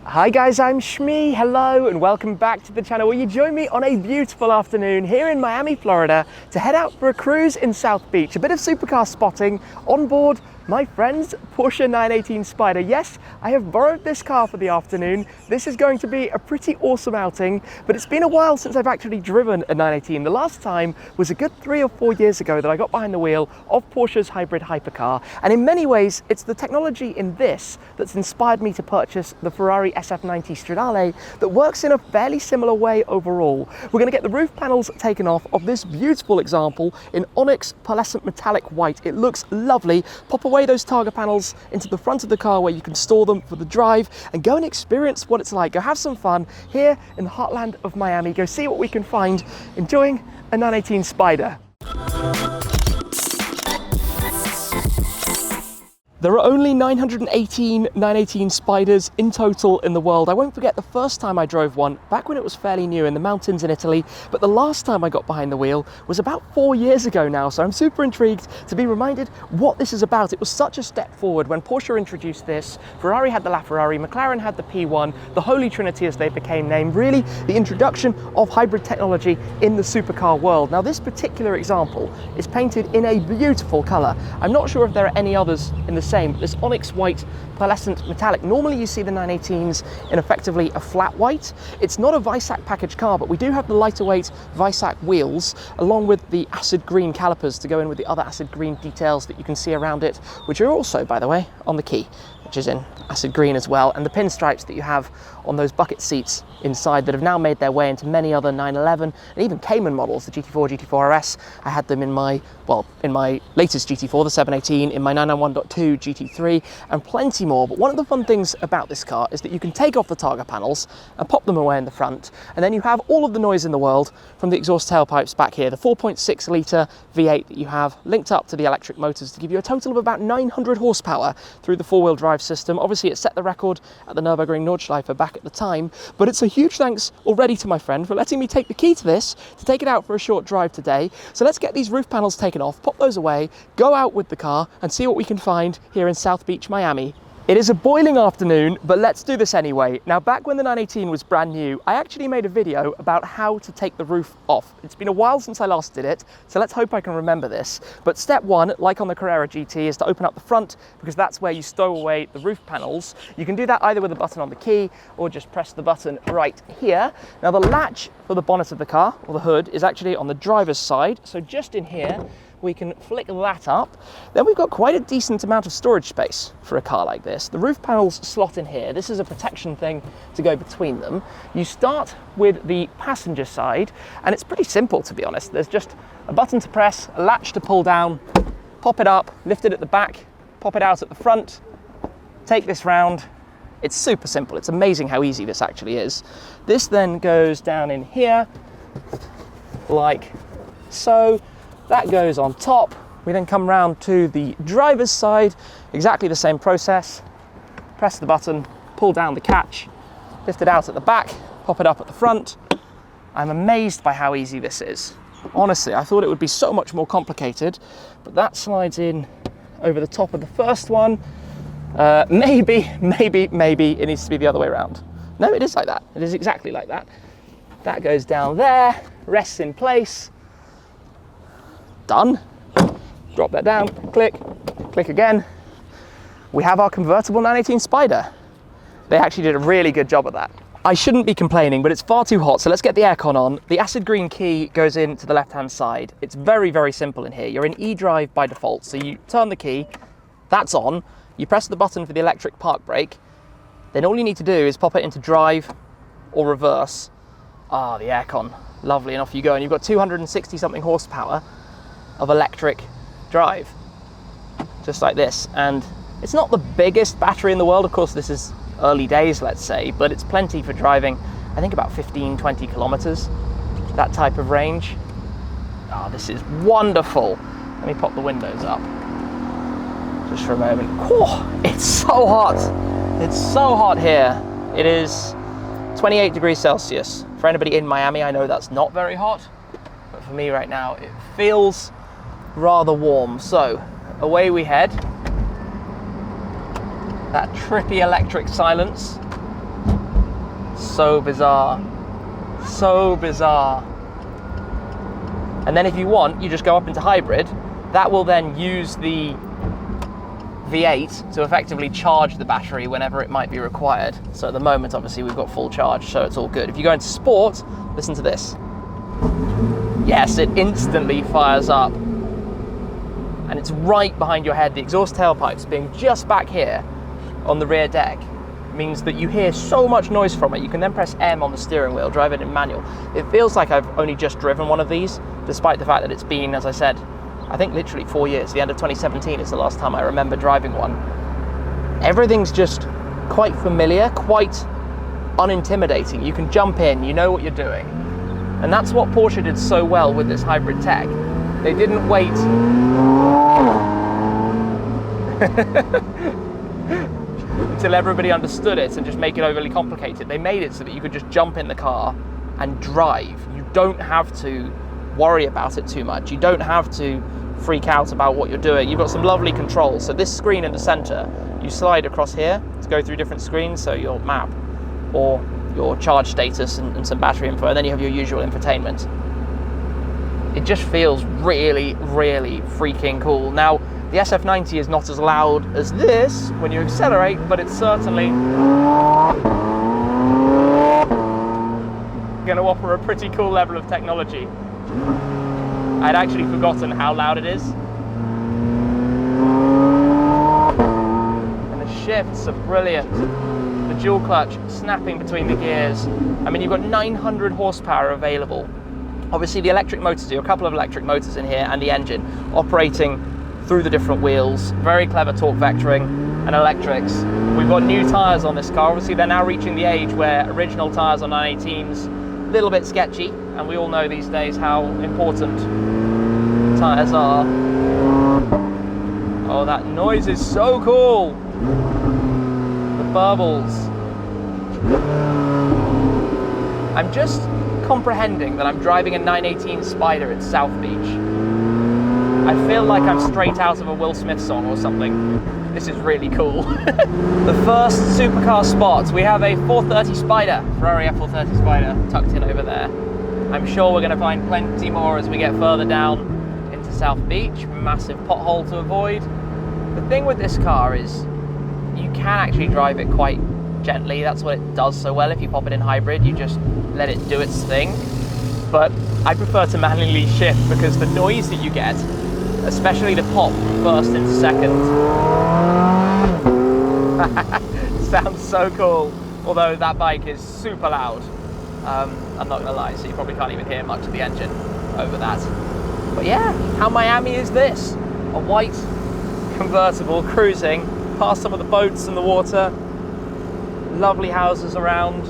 Hi guys, I'm Shmee, hello and welcome back to the channel where you join me on a beautiful afternoon here in Miami, Florida to head out for a cruise in South Beach, a bit of supercar spotting on board my friend's Porsche 918 Spyder. Yes, I have borrowed this car for the afternoon. This is going to be a pretty awesome outing, but it's been a while since I've actually driven a 918. The last time was a good 3 or 4 years ago that I got behind the wheel of Porsche's hybrid hypercar. And in many ways, it's the technology in this that's inspired me to purchase the Ferrari SF90 Stradale that works in a fairly similar way overall. We're gonna get the roof panels taken off of this beautiful example in Onyx pearlescent metallic white. It looks lovely. Pop away those Targa panels into the front of the car where you can store them for the drive and go and experience what it's like. Go have some fun here in the heartland of Miami. Go see what we can find enjoying a 918 Spyder. There are only 918 918 Spyders in total in the world. I won't forget the first time I drove one, back when it was fairly new in the mountains in Italy, but the last time I got behind the wheel was about 4 years ago now, so I'm super intrigued to be reminded what this is about. It was such a step forward when Porsche introduced this. Ferrari had the LaFerrari, McLaren had the P1, the Holy Trinity as they became named, really the introduction of hybrid technology in the supercar world. Now this particular example is painted in a beautiful colour. I'm not sure if there are any others in the same, but this Onyx White pearlescent metallic. Normally you see the 918s in effectively a flat white. It's not a Visac package car, but we do have the lighter weight Visac wheels along with the acid green calipers to go in with the other acid green details that you can see around it, which are also, by the way, on the key, which is in acid green as well, and the pinstripes that you have on those bucket seats inside that have now made their way into many other 911 and even Cayman models, the GT4, GT4 RS. I had them in my latest GT4, the 718, in my 991.2 GT3, and plenty more. But one of the fun things about this car is that you can take off the Targa panels and pop them away in the front, and then you have all of the noise in the world from the exhaust tailpipes back here, the 4.6 litre V8 that you have linked up to the electric motors to give you a total of about 900 horsepower through the four-wheel drive system. Obviously it set the record at the Nürburgring Nordschleife back at the time, but it's a huge thanks already to my friend for letting me take the key to this to take it out for a short drive today. So let's get these roof panels taken off, pop those away, go out with the car and see what we can find here in South Beach, Miami. It is a boiling afternoon, but let's do this anyway. Now, back when the 918 was brand new, I actually made a video about how to take the roof off. It's been a while since I last did it, so let's hope I can remember this. But step one, like on the Carrera GT, is to open up the front because that's where you stow away the roof panels. You can do that either with a button on the key or just press the button right here. Now, the latch for the bonnet of the car, or the hood, is actually on the driver's side. So just in here, we can flick that up. Then we've got quite a decent amount of storage space for a car like this. The roof panels slot in here. This is a protection thing to go between them. You start with the passenger side, and it's pretty simple, to be honest. There's just a button to press, a latch to pull down, pop it up, lift it at the back, pop it out at the front, take this round. It's super simple. It's amazing how easy this actually is. This then goes down in here, like so. That goes on top. We then come round to the driver's side, exactly the same process. Press the button, pull down the catch, lift it out at the back, pop it up at the front. I'm amazed by how easy this is. Honestly, I thought it would be so much more complicated, but that slides in over the top of the first one. Maybe it needs to be the other way around. No, it is like that. It is exactly like that. That goes down there, rests in place. Done. Drop that down, click, click again. We have our convertible 918 Spyder. They actually did a really good job of that. I shouldn't be complaining, but it's far too hot, so let's get the aircon on. The acid green key goes in to the left-hand side. It's very, very simple in here. You're in eDrive by default, so you turn the key, that's on, you press the button for the electric park brake, then all you need to do is pop it into drive or reverse. Ah, the aircon, lovely, and off you go. And you've got 260 something horsepower of electric drive, just like this. And it's not the biggest battery in the world, of course this is early days, let's say, but it's plenty for driving, I think about 15-20 kilometers, that type of range. Oh, this is wonderful. Let me pop the windows up just for a moment. Oh, it's so hot. It's so hot here. It is 28 degrees Celsius. For anybody in Miami, I know that's not very hot, but for me right now, it feels rather warm. So away we head. That trippy electric silence. So bizarre. So bizarre. And then if you want, you just go up into hybrid. That will then use the V8 to effectively charge the battery whenever it might be required. So at the moment, obviously, we've got full charge, so it's all good. If you go into sport, listen to this. Yes, it instantly fires up. And it's right behind your head. The exhaust tailpipes being just back here on the rear deck means that you hear so much noise from it. You can then press M on the steering wheel, drive it in manual. It feels like I've only just driven one of these, despite the fact that it's been, as I said, I think literally 4 years. The end of 2017 is the last time I remember driving one. Everything's just quite familiar, quite unintimidating. You can jump in, you know what you're doing. And that's what Porsche did so well with this hybrid tech. They didn't wait until everybody understood it and just make it overly complicated. They made it so that you could just jump in the car and drive. You don't have to worry about it too much. You don't have to freak out about what you're doing. You've got some lovely controls. So this screen in the center, you slide across here to go through different screens, so your map or your charge status and some battery info, and then you have your usual infotainment. It just feels really, really freaking cool. Now, the SF90 is not as loud as this when you accelerate, but it's certainly going to offer a pretty cool level of technology. I'd actually forgotten how loud it is. And the shifts are brilliant. The dual clutch snapping between the gears. I mean, you've got 900 horsepower available. Obviously the electric motors, there are a couple of electric motors in here, and the engine operating through the different wheels. Very clever torque vectoring and electrics. We've got new tyres on this car. Obviously they're now reaching the age where original tyres on 918s, a little bit sketchy, and we all know these days how important tyres are. Oh, that noise is so cool. The burbles. I'm just comprehending that I'm driving a 918 Spyder in South Beach. I feel like I'm straight out of a Will Smith song or something. This is really cool. The first supercar spot, we have a 430 Spyder, Ferrari F430 Spyder tucked in over there. I'm sure we're going to find plenty more as we get further down into South Beach. Massive pothole to avoid. The thing with this car is you can actually drive it quite gently. That's what it does so well. If you pop it in hybrid, you just let it do its thing. But I prefer to manually shift because the noise that you get, especially the pop from first into second, sounds so cool. Although that bike is super loud. I'm not gonna lie, so you probably can't even hear much of the engine over that. But yeah, how Miami is this? A white convertible cruising past some of the boats in the water. Lovely houses around.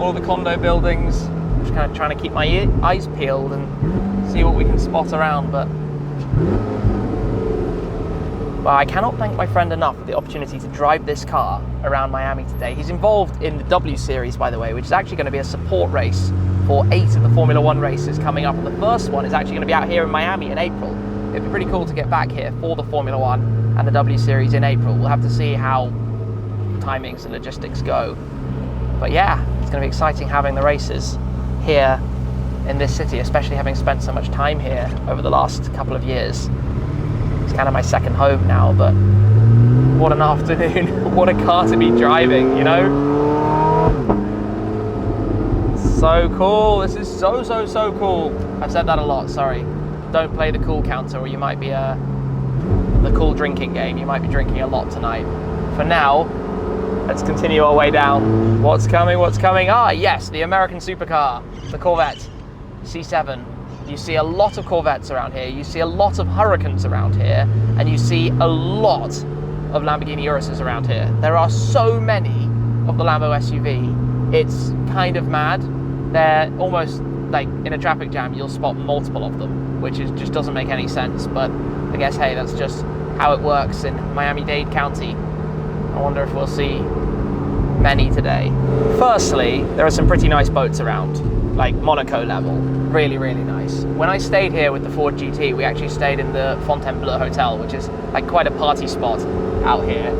All of the condo buildings. Just kind of trying to keep my eyes peeled and see what we can spot around, but well, I cannot thank my friend enough for the opportunity to drive this car around Miami today. He's involved in the W Series, by the way, which is actually going to be a support race for 8 of the Formula One races coming up, and the first one is actually going to be out here in Miami in April. It'd be pretty cool to get back here for the Formula One and the W Series in April. We'll have to see how timings and logistics go. But yeah, it's going to be exciting having the races here in this city, especially having spent so much time here over the last couple of years. It's kind of my second home now, but what an afternoon. What a car to be driving, you know? So cool. This is so cool. I've said that a lot, sorry. Don't play the cool counter or you might be the cool drinking game. You might be drinking a lot tonight. For now, let's continue our way down. What's coming? What's coming? Ah, yes, the American supercar, the Corvette C7. You see a lot of Corvettes around here. You see a lot of Huracans around here, and you see a lot of Lamborghini Uruses around here. There are so many of the Lambo SUV. It's kind of mad. They're almost like in a traffic jam, you'll spot multiple of them, which just doesn't make any sense. But I guess, hey, that's just how it works in Miami-Dade County. I wonder if we'll see many today. Firstly, there are some pretty nice boats around, like Monaco level. Really, really nice. When I stayed here with the Ford GT, we actually stayed in the Fontainebleau Hotel, which is like quite a party spot out here.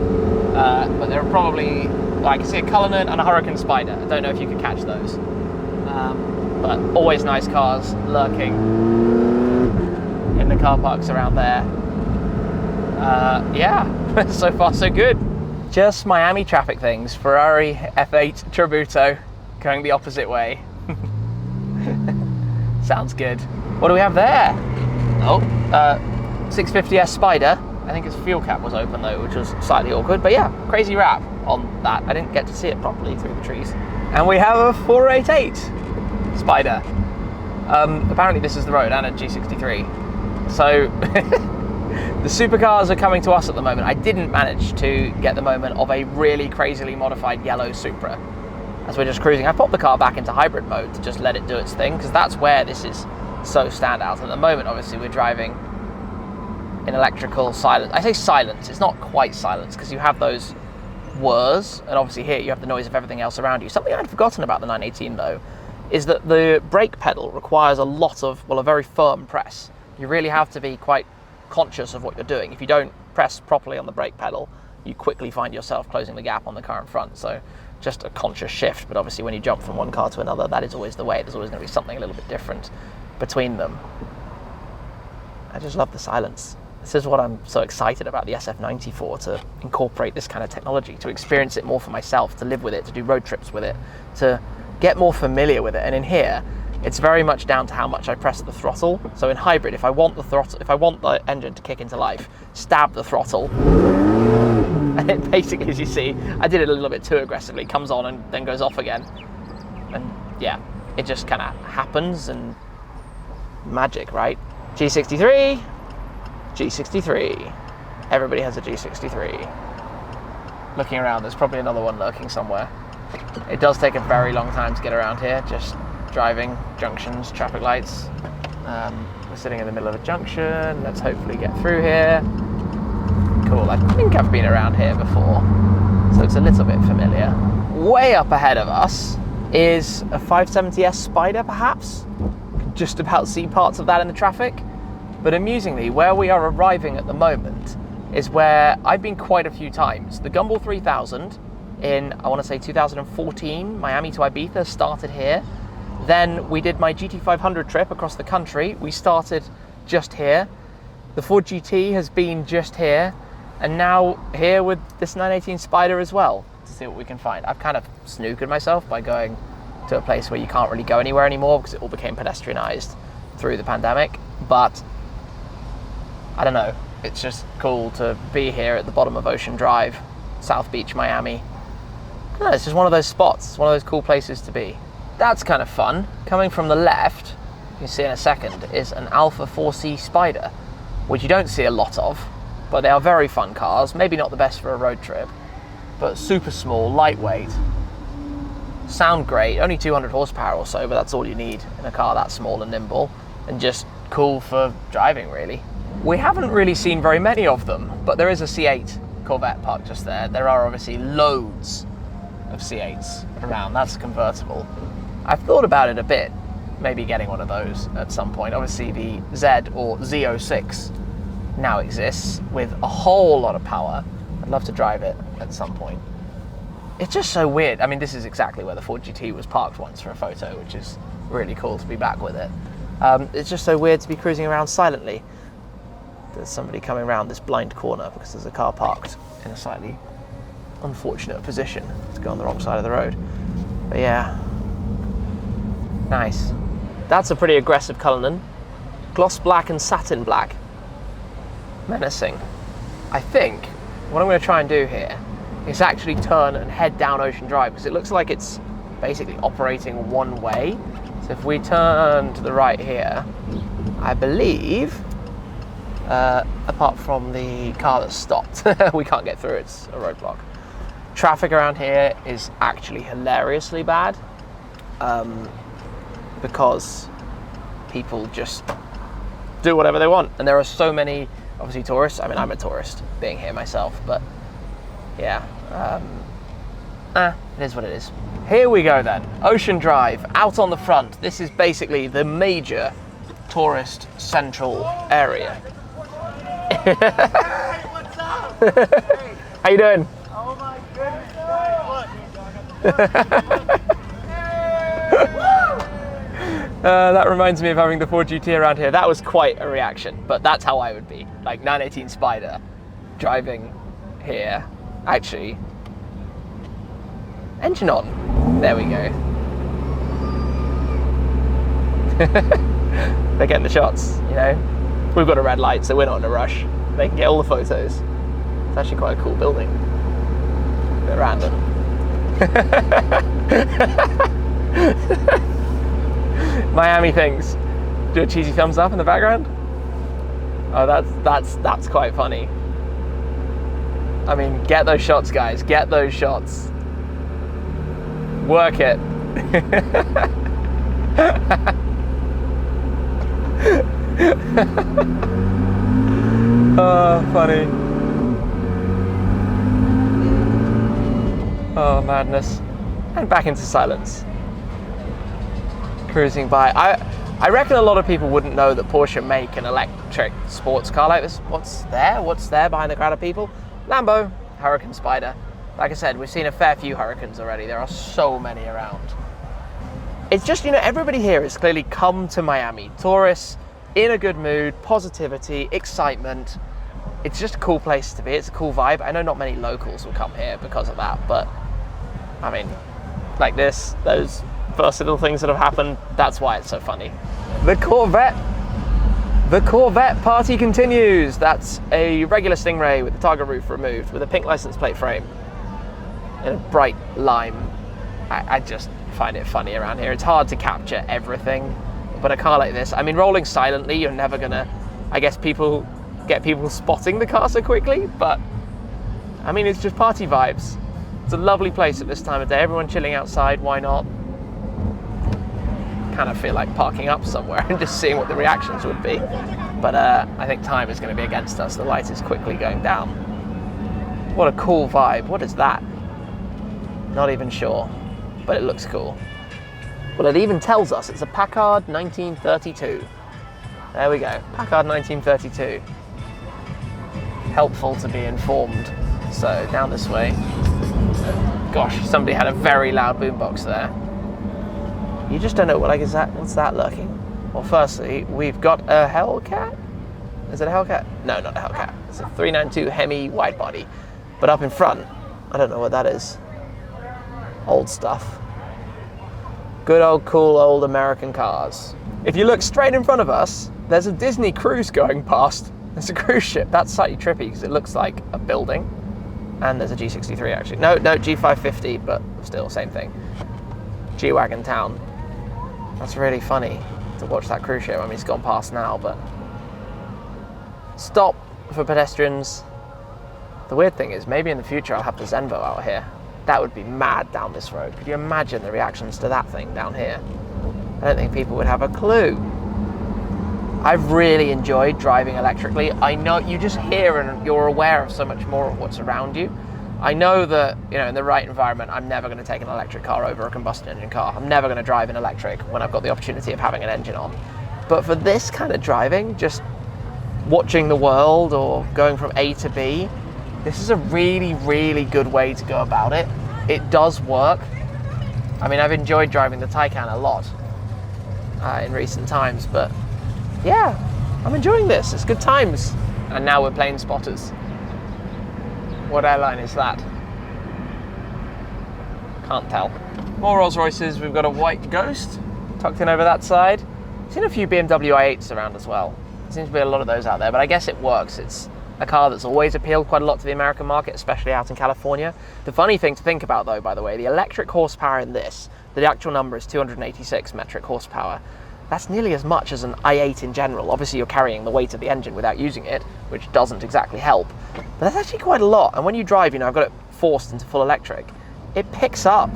But there are probably well, I can see a Cullinan and a Hurricane Spyder. I don't know if you can catch those. But always nice cars lurking in the car parks around there. Yeah, so far so good. Just Miami traffic things. Ferrari F8 Tributo going the opposite way. Sounds good. What do we have there? Oh, 650S Spyder. I think its fuel cap was open though, which was slightly awkward. But yeah, crazy wrap on that. I didn't get to see it properly through the trees. And we have a 488 Spyder. Apparently this is the road and a G63. So the supercars are coming to us at the moment. I didn't manage to get the moment of a really crazily modified yellow Supra as we're just cruising. I popped the car back into hybrid mode to just let it do its thing, because that's where this is so standout. At the moment, obviously, we're driving in electrical silence. I say silence, it's not quite silence, because you have those whirs, and obviously here you have the noise of everything else around you. Something I'd forgotten about the 918 though, is that the brake pedal requires a lot of, well, a very firm press. You really have to be quite conscious of what you're doing. If you don't press properly on the brake pedal, you quickly find yourself closing the gap on the car in front. So just a conscious shift, but obviously when you jump from one car to another, that is always the way. There's always going to be something a little bit different between them. I just love the silence. This is what I'm so excited about the SF90 for, to incorporate this kind of technology, to experience it more for myself, to live with it, to do road trips with it, to get more familiar with it. And in here, it's very much down to how much I press the throttle. So in hybrid, if I want the engine to kick into life, stab the throttle. And it basically, as you see, I did it a little bit too aggressively, comes on and then goes off again. And yeah, it just kind of happens, and magic, right? G63, G63. Everybody has a G63. Looking around, there's probably another one lurking somewhere. It does take a very long time to get around here, just driving, junctions, traffic lights. We're sitting in the middle of a junction. Let's hopefully get through here. Cool, I think I've been around here before, so it's a little bit familiar. Way up ahead of us is a 570S Spyder, perhaps. Can just about see parts of that in the traffic. But amusingly, where we are arriving at the moment is where I've been quite a few times. The Gumball 3000 in, I want to say 2014, Miami to Ibiza, started here. Then we did my GT500 trip across the country. We started just here. The Ford GT has been just here. And now here with this 918 Spyder as well, to see what we can find. I've kind of snookered myself by going to a place where you can't really go anywhere anymore because it all became pedestrianised through the pandemic. But I don't know, it's just cool to be here at the bottom of Ocean Drive, South Beach, Miami. I don't know, it's just one of those spots. It's one of those cool places to be. That's kind of fun. Coming from the left, you can see in a second, is an Alpha 4C Spyder, which you don't see a lot of. But they are very fun cars, maybe not the best for a road trip, but super small, lightweight, sound great, only 200 horsepower or so, but that's all you need in a car that small and nimble, and just cool for driving, really. We haven't really seen very many of them, but there is a C8 Corvette parked just there. There are obviously loads of C8s around. That's a convertible. I've thought about it a bit, maybe getting one of those at some point. Obviously the Z or Z06 now exists with a whole lot of power. I'd love to drive it at some point. It's just so weird. I mean, this is exactly where the Ford GT was parked once for a photo, which is really cool to be back with it. It's just so weird to be cruising around silently. There's somebody coming around this blind corner because there's a car parked in a slightly unfortunate position to go on the wrong side of the road. But yeah, nice. That's a pretty aggressive Cullinan. Gloss black and satin black. Menacing. I think what I'm going to try and do here is actually turn and head down Ocean Drive, because it looks like it's basically operating one way. So if we turn to the right here, I believe, apart from the car that's stopped, we can't get through, it's a roadblock. Traffic around here is actually hilariously bad, because people just do whatever they want, and there are so many obviously tourists. I mean, I'm a tourist being here myself, but yeah, it is what it is. Here we go then, Ocean Drive, out on the front. This is basically the major tourist central area. Hey, what's up? Hey. How you doing? Oh my goodness, look. That reminds me of having the Ford GT around here. That was quite a reaction, but that's how I would be. Like 918 Spyder driving here. Actually, engine on. There we go. They're getting the shots, you know. We've got a red light, so we're not in a rush. They can get all the photos. It's actually quite a cool building. A bit random. Miami things. Do a cheesy thumbs up in the background. Oh, that's quite funny. I mean, get those shots, guys. Get those shots. Work it. Oh, funny. Oh, madness. And back into silence. Cruising by. I reckon a lot of people wouldn't know that Porsche make an electric sports car like this. What's there? What's there behind the crowd of people? Lambo, Huracan Spyder. Like I said, we've seen a fair few Huracans already. There are so many around. It's just, you know, everybody here has clearly come to Miami. Tourists, in a good mood, positivity, excitement. It's just a cool place to be. It's a cool vibe. I know not many locals will come here because of that, but I mean, like this, those versatile things that have happened, that's why it's so funny. The Corvette party continues. That's a regular Stingray with the targa roof removed, with a pink license plate frame in a bright lime. I just find it funny around here. It's hard to capture everything, but a car like this, I mean, rolling silently, you're never gonna, I guess, people spotting the car so quickly, but I mean, it's just party vibes. It's a lovely place at this time of day. Everyone chilling outside, why not? Kind of feel like parking up somewhere and just seeing what the reactions would be. But I think time is going to be against us. The light is quickly going down. What a cool vibe. What is that? Not even sure, but it looks cool. Well, it even tells us it's a Packard 1932. There we go, Packard 1932. Helpful to be informed. So down this way. Gosh, somebody had a very loud boombox there. You just don't know what, like, is that, what's that lurking? Well, firstly, we've got a Hellcat. Is it a Hellcat? No, not a Hellcat. It's a 392 Hemi wide body. But up in front, I don't know what that is. Old stuff. Good old, cool, old American cars. If you look straight in front of us, there's a Disney cruise going past. It's a cruise ship. That's slightly trippy because it looks like a building. And there's a G63 actually. No, G550, but still, same thing. G-Wagon Town. That's really funny to watch that cruise ship. I mean, it's gone past now, but stop for pedestrians. The weird thing is, maybe in the future I'll have the Zenvo out here. That would be mad down this road. Could you imagine the reactions to that thing down here? I don't think people would have a clue. I've really enjoyed driving electrically. I know you just hear and you're aware of so much more of what's around you. I know that, you know, in the right environment, I'm never going to take an electric car over a combustion engine car. I'm never going to drive an electric when I've got the opportunity of having an engine on. But for this kind of driving, just watching the world or going from A to B, this is a really, really good way to go about it. It does work. I mean, I've enjoyed driving the Taycan a lot in recent times, but yeah, I'm enjoying this. It's good times. And now we're playing spotters. What airline is that? Can't tell. More Rolls Royces. We've got a white Ghost tucked in over that side. Seen a few BMW i8s around as well. There seems to be a lot of those out there, but I guess it works. It's a car that's always appealed quite a lot to the American market, especially out in California. The funny thing to think about though, by the way, the electric horsepower in this, the actual number is 286 metric horsepower. That's nearly as much as an i8 in general. Obviously you're carrying the weight of the engine without using it, which doesn't exactly help. But that's actually quite a lot. And when you drive, you know, I've got it forced into full electric. It picks up,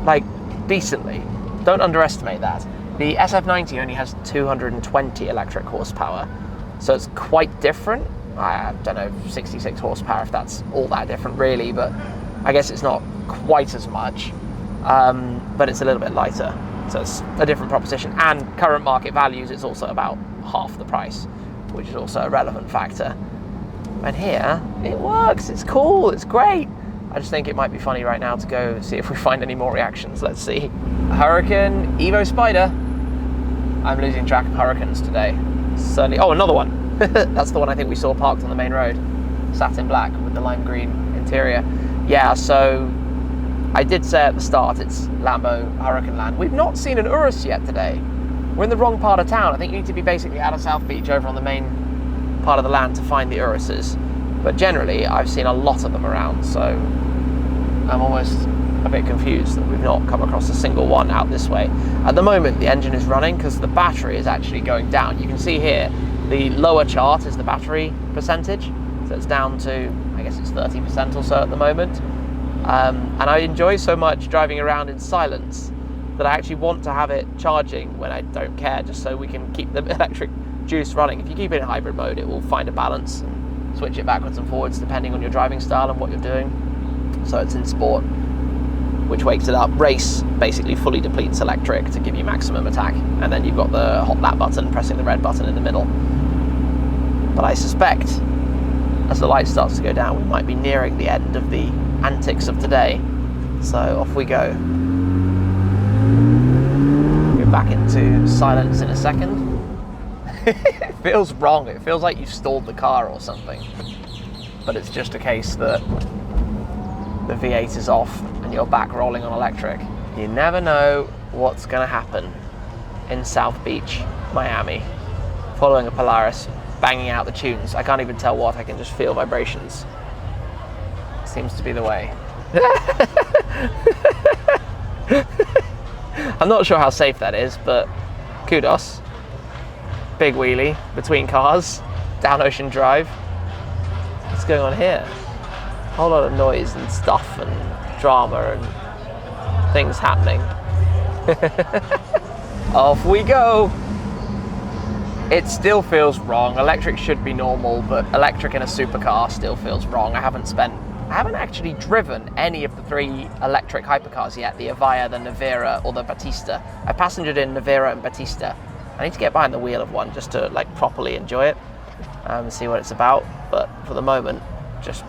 like, decently. Don't underestimate that. The SF90 only has 220 electric horsepower. So it's quite different. I don't know, 66 horsepower, if that's all that different really, but I guess it's not quite as much. But it's a little bit lighter. So it's a different proposition, and current market values, it's also about half the price, which is also a relevant factor. And here, it works, it's cool, it's great. I just think it might be funny right now to go see if we find any more reactions. Let's see. Hurricane Evo Spyder. I'm losing track of hurricanes today. Certainly. Oh, another one. That's the one I think we saw parked on the main road. Satin black with the lime green interior. Yeah, so I did say at the start it's Lambo Hurricane Land. We've not seen an Urus yet today. We're in the wrong part of town. I think you need to be basically out of South Beach over on the main part of the land to find the Uruses. But generally, I've seen a lot of them around, so I'm almost a bit confused that we've not come across a single one out this way. At the moment, the engine is running because the battery is actually going down. You can see here, the lower chart is the battery percentage. So it's down to, I guess it's 30% or so at the moment. And I enjoy so much driving around in silence that I actually want to have it charging when I don't care, just so we can keep the electric juice running. If you keep it in hybrid mode, it will find a balance and switch it backwards and forwards depending on your driving style and what you're doing. So it's in sport, which wakes it up. Race basically fully depletes electric to give you maximum attack. And then you've got the hot lap button, pressing the red button in the middle. But I suspect as the light starts to go down, we might be nearing the end of the antics of today. So off we go. Go back into silence in a second. It feels wrong. It feels like you've stalled the car or something. But it's just a case that the V8 is off and you're back rolling on electric. You never know what's going to happen in South Beach, Miami, following a Polaris, banging out the tunes. I can't even tell what, I can just feel vibrations. Seems to be the way. I'm not sure how safe that is, but kudos. Big wheelie between cars, down Ocean Drive. What's going on here? A whole lot of noise and stuff and drama and things happening. Off we go. It still feels wrong. Electric should be normal, but electric in a supercar still feels wrong. I haven't actually driven any of the 3 electric hypercars yet, the Avaya, the Nevera, or the Battista. I passengered in Nevera and Battista. I need to get behind the wheel of one just to like properly enjoy it and see what it's about. But for the moment, just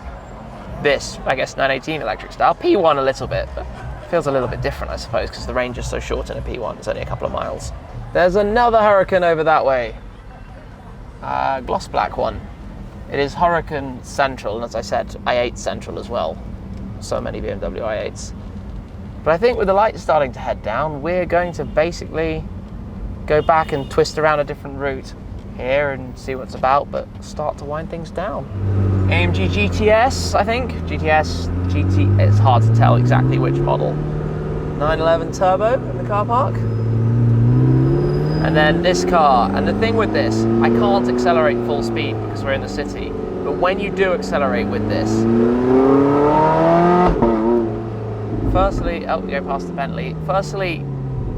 this, I guess, 918 electric style. P1 a little bit, but feels a little bit different, I suppose, because the range is so short in a P1. It's only a couple of miles. There's another Hurricane over that way. Gloss black one. It is Hurricane Central, and as I said, i8 Central as well. So many BMW i8s. But I think with the light starting to head down, we're going to basically go back and twist around a different route here and see what's about, but start to wind things down. AMG GTS, I think. GT, it's hard to tell exactly which model. 911 Turbo in the car park. And then this car, and the thing with this, I can't accelerate full speed because we're in the city, but when you do accelerate with this, firstly, oh, we go past the Bentley, firstly,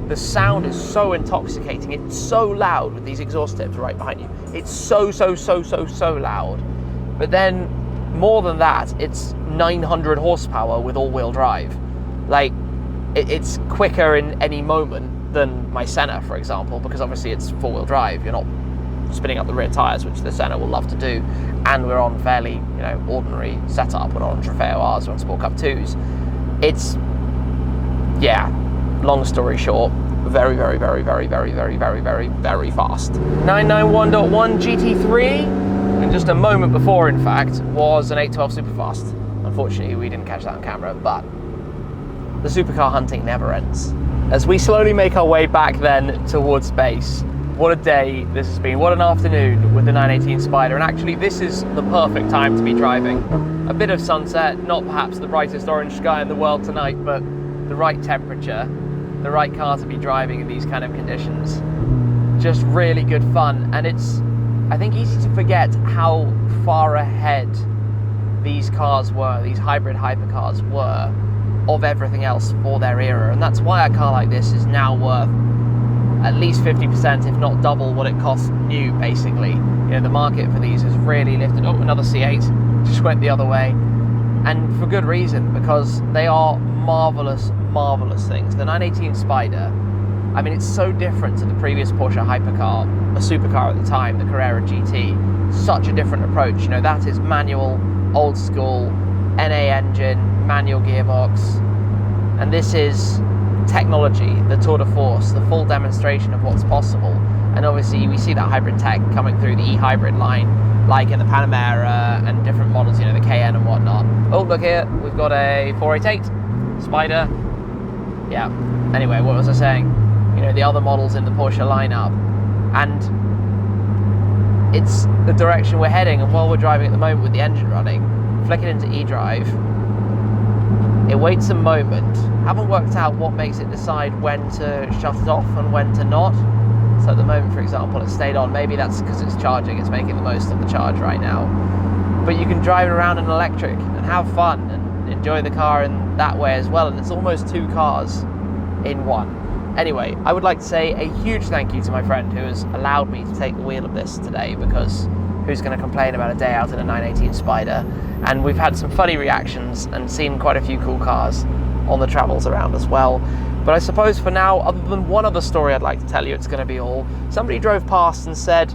the sound is so intoxicating, it's so loud with these exhaust tips right behind you, it's so loud, but then, more than that, it's 900 horsepower with all-wheel drive. Like, it's quicker in any moment than my Senna, for example, because obviously it's four-wheel drive. You're not spinning up the rear tyres, which the Senna will love to do, and we're on fairly, ordinary setup. We're not on Trofeo Rs, we're on Sport Cup 2s. It's, yeah, long story short, very fast. 991.1 GT3, and just a moment before, in fact, was an 812 Superfast. Unfortunately, we didn't catch that on camera, but the supercar hunting never ends. As we slowly make our way back then towards base, what a day this has been. What an afternoon with the 918 Spyder. And actually, this is the perfect time to be driving. A bit of sunset, not perhaps the brightest orange sky in the world tonight, but the right temperature, the right car to be driving in these kind of conditions. Just really good fun. And it's, I think, easy to forget how far ahead these cars were, these hybrid hypercars were, of everything else for their era. And that's why a car like this is now worth at least 50%, if not double what it cost new, basically. The market for these has really lifted. Oh, another C8 just went the other way. And for good reason, because they are marvelous things. The 918 Spyder, I mean, it's so different to the previous Porsche hypercar, a supercar at the time, the Carrera GT. Such a different approach. That is manual, old school, NA engine, manual gearbox, and this is technology, the tour de force, the full demonstration of what's possible. And obviously we see that hybrid tech coming through the e-hybrid line, like in the Panamera and different models, you know, the KN and whatnot. Oh, look here, we've got a 488 Spyder. Yeah, anyway, what was I saying? You know, the other models in the Porsche lineup, and it's the direction we're heading. And while we're driving at the moment with the engine running, flick it into eDrive, it waits a moment. Haven't worked out what makes it decide when to shut it off and when to not. So at the moment, for example, it stayed on. Maybe that's because it's charging, it's making the most of the charge right now. But you can drive it around in electric and have fun and enjoy the car in that way as well. And it's almost two cars in one. Anyway, I would like to say a huge thank you to my friend who has allowed me to take the wheel of this today, because who's going to complain about a day out in a 918 Spyder? And we've had some funny reactions and seen quite a few cool cars on the travels around as well. But I suppose for now, other than one other story I'd like to tell you, it's going to be all. Somebody drove past and said,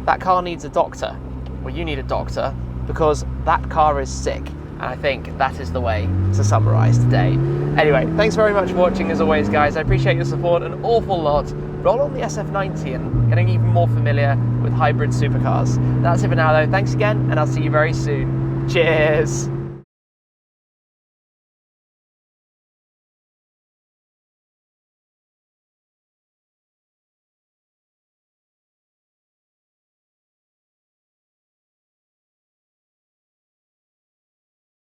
that car needs a doctor. Well, you need a doctor because that car is sick. And I think that is the way to summarise today. Anyway, thanks very much for watching as always, guys. I appreciate your support an awful lot. Roll on the SF90 and getting even more familiar with hybrid supercars. That's it for now though. Thanks again, and I'll see you very soon. Cheers.